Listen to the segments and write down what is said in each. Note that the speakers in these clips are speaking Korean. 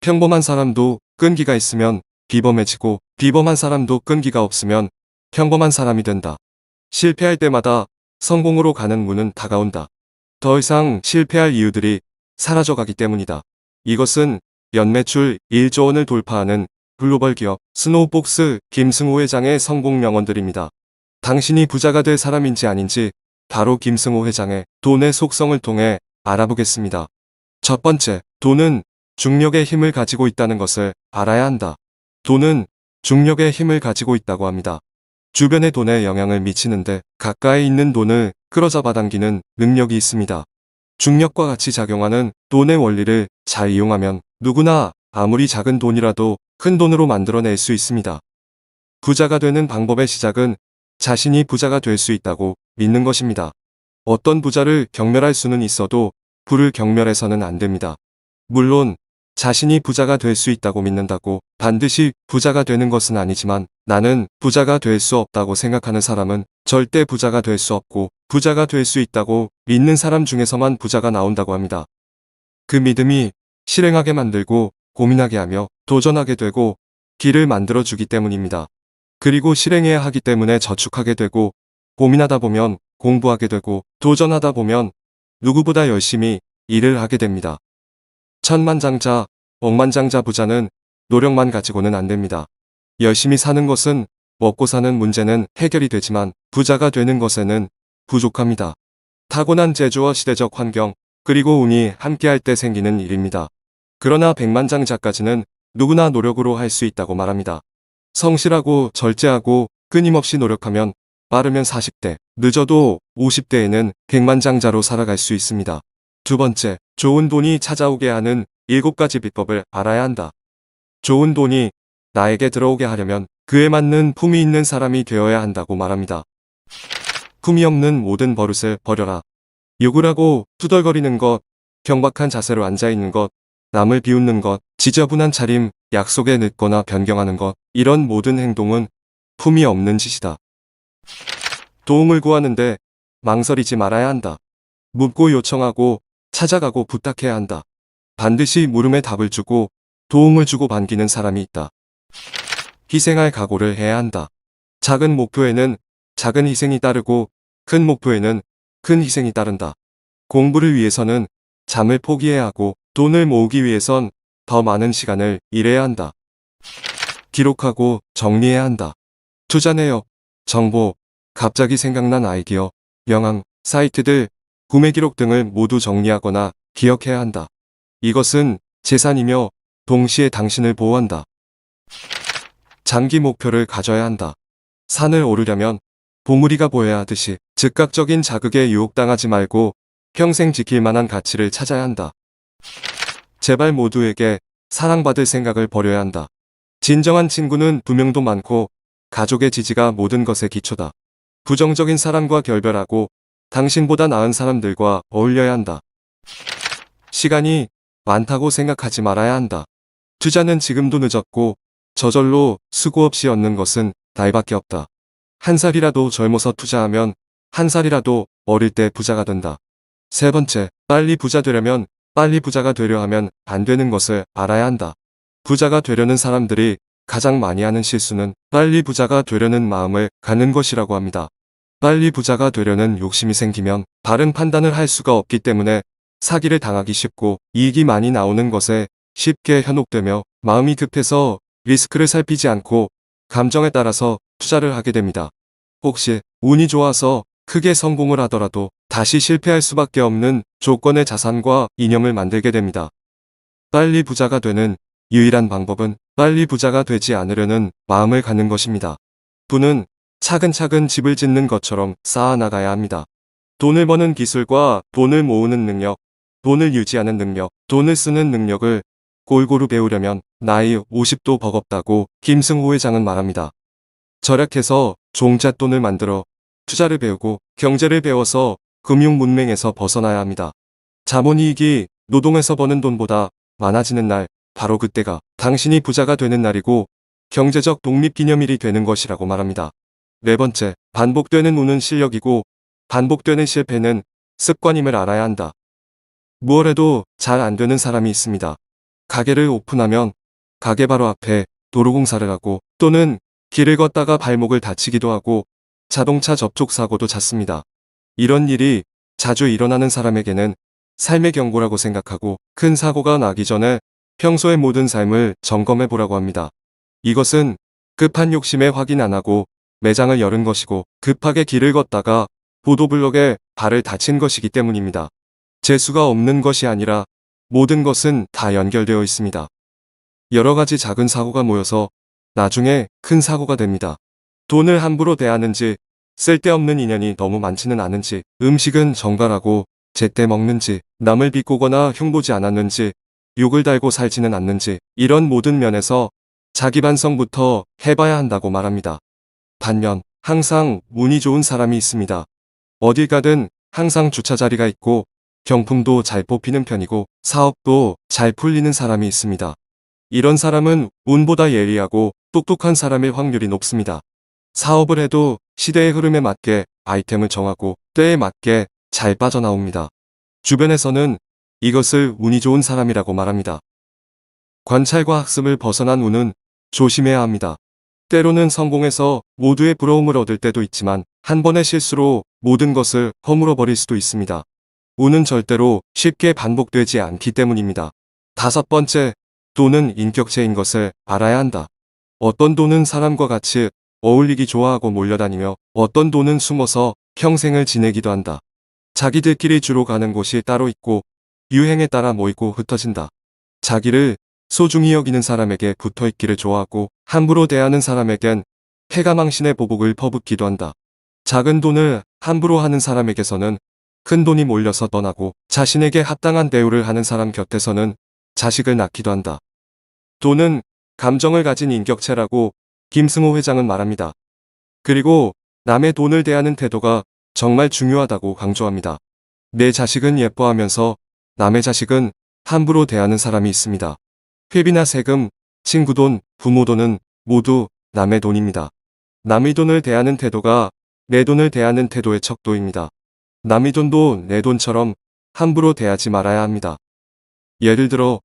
평범한 사람도 끈기가 있으면 비범해지고 비범한 사람도 끈기가 없으면 평범한 사람이 된다. 실패할 때마다 성공으로 가는 문은 다가온다. 더 이상 실패할 이유들이 사라져가기 때문이다. 이것은 연매출 1조 원을 돌파하는 글로벌 기업 스노우복스 김승호 회장의 성공 명언들입니다. 당신이 부자가 될 사람인지 아닌지 바로 김승호 회장의 돈의 속성을 통해 알아보겠습니다. 첫 번째, 돈은 중력의 힘을 가지고 있다는 것을 알아야 한다. 돈은 중력의 힘을 가지고 있다고 합니다. 주변의 돈에 영향을 미치는데 가까이 있는 돈을 끌어잡아당기는 능력이 있습니다. 중력과 같이 작용하는 돈의 원리를 잘 이용하면 누구나 아무리 작은 돈이라도 큰 돈으로 만들어낼 수 있습니다. 부자가 되는 방법의 시작은 자신이 부자가 될 수 있다고 믿는 것입니다. 어떤 부자를 경멸할 수는 있어도 부를 경멸해서는 안 됩니다. 물론 자신이 부자가 될 수 있다고 믿는다고 반드시 부자가 되는 것은 아니지만 나는 부자가 될 수 없다고 생각하는 사람은 절대 부자가 될 수 없고 부자가 될 수 있다고 믿는 사람 중에서만 부자가 나온다고 합니다. 그 믿음이 실행하게 만들고 고민하게 하며 도전하게 되고 길을 만들어주기 때문입니다. 그리고 실행해야 하기 때문에 저축하게 되고 고민하다 보면 공부하게 되고 도전하다 보면 누구보다 열심히 일을 하게 됩니다. 천만장자, 억만장자 부자는 노력만 가지고는 안 됩니다. 열심히 사는 것은 먹고 사는 문제는 해결이 되지만 부자가 되는 것에는 부족합니다. 타고난 재주와 시대적 환경, 그리고 운이 함께할 때 생기는 일입니다. 그러나 백만장자까지는 누구나 노력으로 할 수 있다고 말합니다. 성실하고 절제하고 끊임없이 노력하면 빠르면 40대, 늦어도 50대에는 백만장자로 살아갈 수 있습니다. 두 번째, 좋은 돈이 찾아오게 하는 7가지 비법을 알아야 한다. 좋은 돈이 나에게 들어오게 하려면 그에 맞는 품이 있는 사람이 되어야 한다고 말합니다. 품이 없는 모든 버릇을 버려라. 욕을 하고 투덜거리는 것, 경박한 자세로 앉아있는 것, 남을 비웃는 것, 지저분한 차림, 약속에 늦거나 변경하는 것, 이런 모든 행동은 품이 없는 짓이다. 도움을 구하는데 망설이지 말아야 한다. 묻고 요청하고 찾아가고 부탁해야 한다. 반드시 물음에 답을 주고 도움을 주고 반기는 사람이 있다. 희생할 각오를 해야 한다. 작은 목표에는 작은 희생이 따르고 큰 목표에는 큰 희생이 따른다. 공부를 위해서는 잠을 포기해야 하고 돈을 모으기 위해선 더 많은 시간을 일해야 한다. 기록하고 정리해야 한다. 투자 내역, 정보, 갑자기 생각난 아이디어, 명함, 사이트들, 구매 기록 등을 모두 정리하거나 기억해야 한다. 이것은 재산이며 동시에 당신을 보호한다. 장기 목표를 가져야 한다. 산을 오르려면 봉우리가 보여야 하듯이 즉각적인 자극에 유혹당하지 말고 평생 지킬 만한 가치를 찾아야 한다. 제발 모두에게 사랑받을 생각을 버려야 한다. 진정한 친구는 2명도 많고 가족의 지지가 모든 것의 기초다. 부정적인 사람과 결별하고 당신보다 나은 사람들과 어울려야 한다. 시간이 많다고 생각하지 말아야 한다. 투자는 지금도 늦었고 저절로 수고 없이 얻는 것은 나이밖에 없다. 한 살이라도 젊어서 투자하면 한 살이라도 어릴 때 부자가 된다. 세 번째, 빨리 부자 되려면 빨리 부자가 되려 하면 안 되는 것을 알아야 한다. 부자가 되려는 사람들이 가장 많이 하는 실수는 빨리 부자가 되려는 마음을 갖는 것이라고 합니다. 빨리 부자가 되려는 욕심이 생기면 바른 판단을 할 수가 없기 때문에 사기를 당하기 쉽고 이익이 많이 나오는 것에 쉽게 현혹되며 마음이 급해서 리스크를 살피지 않고 감정에 따라서 투자를 하게 됩니다. 혹시 운이 좋아서 크게 성공을 하더라도 다시 실패할 수밖에 없는 조건의 자산과 이념을 만들게 됩니다. 빨리 부자가 되는 유일한 방법은 빨리 부자가 되지 않으려는 마음을 갖는 것입니다. 부는 차근차근 집을 짓는 것처럼 쌓아나가야 합니다. 돈을 버는 기술과 돈을 모으는 능력, 돈을 유지하는 능력, 돈을 쓰는 능력을 골고루 배우려면 나이 50도 버겁다고 김승호 회장은 말합니다. 절약해서 종잣돈을 만들어 투자를 배우고 경제를 배워서 금융 문맹에서 벗어나야 합니다. 자본이익이 노동에서 버는 돈보다 많아지는 날, 바로 그때가 당신이 부자가 되는 날이고 경제적 독립기념일이 되는 것이라고 말합니다. 네 번째, 반복되는 운은 실력이고 반복되는 실패는 습관임을 알아야 한다. 무엇 해도 잘 안 되는 사람이 있습니다. 가게를 오픈하면 가게 바로 앞에 도로공사를 하고 또는 길을 걷다가 발목을 다치기도 하고 자동차 접촉 사고도 잦습니다. 이런 일이 자주 일어나는 사람에게는 삶의 경고라고 생각하고 큰 사고가 나기 전에 평소의 모든 삶을 점검해 보라고 합니다. 이것은 급한 욕심에 확인 안 하고 매장을 열은 것이고 급하게 길을 걷다가 보도블록에 발을 다친 것이기 때문입니다. 재수가 없는 것이 아니라 모든 것은 다 연결되어 있습니다. 여러 가지 작은 사고가 모여서 나중에 큰 사고가 됩니다. 돈을 함부로 대하는지, 쓸데없는 인연이 너무 많지는 않은지, 음식은 정갈하고 제때 먹는지, 남을 비꼬거나 흉보지 않았는지, 욕을 달고 살지는 않는지, 이런 모든 면에서 자기 반성부터 해봐야 한다고 말합니다. 반면 항상 운이 좋은 사람이 있습니다. 어딜 가든 항상 주차 자리가 있고 경품도 잘 뽑히는 편이고 사업도 잘 풀리는 사람이 있습니다. 이런 사람은 운보다 예리하고 똑똑한 사람일 확률이 높습니다. 사업을 해도 시대의 흐름에 맞게 아이템을 정하고 때에 맞게 잘 빠져나옵니다. 주변에서는 이것을 운이 좋은 사람이라고 말합니다. 관찰과 학습을 벗어난 운은 조심해야 합니다. 때로는 성공해서 모두의 부러움을 얻을 때도 있지만 한 번의 실수로 모든 것을 허물어 버릴 수도 있습니다. 운은 절대로 쉽게 반복되지 않기 때문입니다. 다섯 번째, 돈은 인격체인 것을 알아야 한다. 어떤 돈은 사람과 같이 어울리기 좋아하고 몰려다니며 어떤 돈은 숨어서 평생을 지내기도 한다. 자기들끼리 주로 가는 곳이 따로 있고 유행에 따라 모이고 흩어진다. 자기를 소중히 여기는 사람에게 붙어있기를 좋아하고 함부로 대하는 사람에겐 패가망신의 보복을 퍼붓기도 한다. 작은 돈을 함부로 하는 사람에게서는 큰 돈이 몰려서 떠나고 자신에게 합당한 대우를 하는 사람 곁에서는 자식을 낳기도 한다. 돈은 감정을 가진 인격체라고 김승호 회장은 말합니다. 그리고 남의 돈을 대하는 태도가 정말 중요하다고 강조합니다. 내 자식은 예뻐하면서 남의 자식은 함부로 대하는 사람이 있습니다. 회비나 세금, 친구 돈, 부모 돈은 모두 남의 돈입니다. 남의 돈을 대하는 태도가 내 돈을 대하는 태도의 척도입니다. 남의 돈도 내 돈처럼 함부로 대하지 말아야 합니다. 예를 들어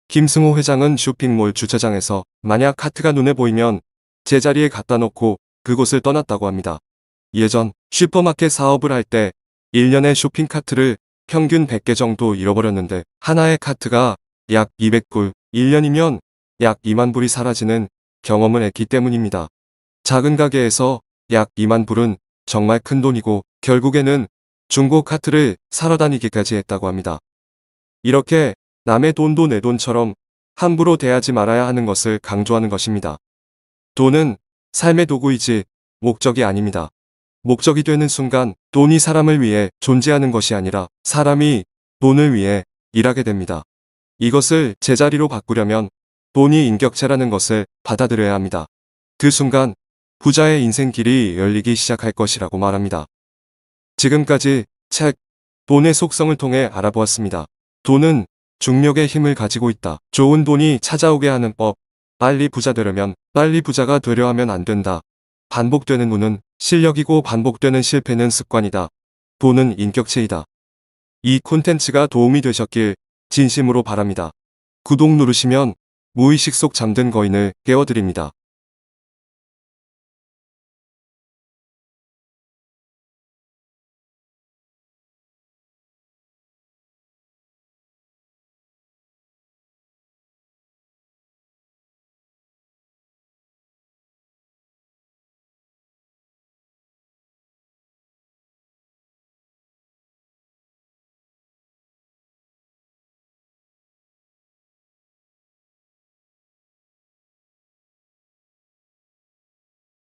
김승호 회장은 쇼핑몰 주차장에서 만약 카트가 눈에 보이면 제자리에 갖다 놓고 그곳을 떠났다고 합니다. 예전 슈퍼마켓 사업을 할 때 1년에 쇼핑 카트를 평균 100개 정도 잃어버렸는데 하나의 카트가 약 200불, 1년이면 약 2만 불이 사라지는 경험을 했기 때문입니다. 작은 가게에서 약 2만 불은 정말 큰 돈이고 결국에는 중고 카트를 사러 다니기까지 했다고 합니다. 이렇게 남의 돈도 내 돈처럼 함부로 대하지 말아야 하는 것을 강조하는 것입니다. 돈은 삶의 도구이지 목적이 아닙니다. 목적이 되는 순간 돈이 사람을 위해 존재하는 것이 아니라 사람이 돈을 위해 일하게 됩니다. 이것을 제자리로 바꾸려면 돈이 인격체라는 것을 받아들여야 합니다. 그 순간 부자의 인생길이 열리기 시작할 것이라고 말합니다. 지금까지 책 돈의 속성을 통해 알아보았습니다. 돈은 중력의 힘을 가지고 있다. 좋은 돈이 찾아오게 하는 법. 빨리 부자 되려면 빨리 부자가 되려 하면 안 된다. 반복되는 운은 실력이고 반복되는 실패는 습관이다. 돈은 인격체이다. 이 콘텐츠가 도움이 되셨길 진심으로 바랍니다. 구독 누르시면 무의식 속 잠든 거인을 깨워드립니다.